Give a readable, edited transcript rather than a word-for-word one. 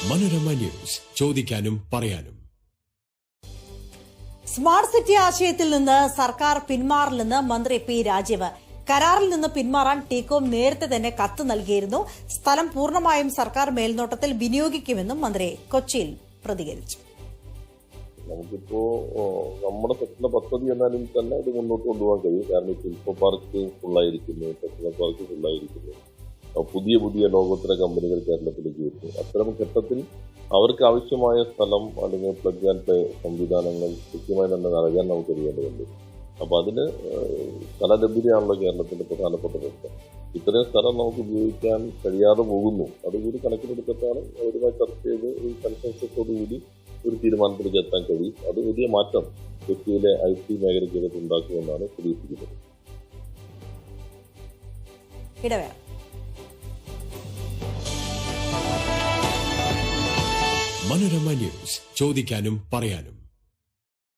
Manorama news, ചോദിക്കാനും പറയാനും. Smart city ആശയത്തിൽ നിന്ന് സർക്കാർ പിന്മാറില്ലെന്ന് മന്ത്രി പി രാജീവ്. കരാറിൽ നിന്ന് പിന്മാറാൻ ടീകോം നേരത്തെ തന്നെ കത്ത് നൽകിയിരുന്നു. സ്ഥലം പൂർണ്ണമായും സർക്കാർ മേൽനോട്ടത്തിൽ വിനിയോഗിക്കുമെന്നും മന്ത്രി കൊച്ചിയിൽ പ്രതികരിച്ചു. നമുക്കിപ്പോ നമ്മുടെ സ്വപ്ന പദ്ധതി എന്നാലും തന്നെ ഇത് മുന്നോട്ട് കൊണ്ടുപോകാൻ കഴിയും. കാരണം ഇപ്പോൾ ഇൻഫോ പാർക്ക് ഫുള്ളായിരിക്കുന്നു, ടെക്നോ പാർക്ക് ഫുള്ളായിരിക്കുന്നു, പുതിയ പുതിയ ലോകോത്തര കമ്പനികൾ കേരളത്തിലേക്ക് വരുന്നു. അത്തരം ഘട്ടത്തിൽ അവർക്ക് ആവശ്യമായ സ്ഥലം അല്ലെങ്കിൽ പ്ലഗ് ആൻഡ് പ്ലേ സംവിധാനങ്ങൾ കൃത്യമായി തന്നെ നൽകാൻ നമുക്ക് കഴിയേണ്ടതുണ്ട്. അപ്പൊ അതിന് സ്ഥലലഭ്യതയാണല്ലോ കേരളത്തിന്റെ പ്രധാനപ്പെട്ട പ്രശ്നം. ഇത്രയും സ്ഥലം നമുക്ക് ഉപയോഗിക്കാൻ കഴിയാതെ പോകുന്നു. അതുകൂടി കണക്കിലെടുത്തിട്ടാണ് അവരുമായി ചർച്ച ചെയ്ത് ഒരു കൺസെൻസസോടുകൂടി ഒരു തീരുമാനത്തിലേക്ക് എത്താൻ കഴിയും. അത് വലിയ മാറ്റം കൊച്ചിയിലെ IT മേഖലയ്ക്കകത്ത് ഉണ്ടാക്കുമെന്നാണ് പ്രതീക്ഷിക്കുന്നത്. മനോരമ ന്യൂസ്, ചോദിക്കാനും പറയാനും.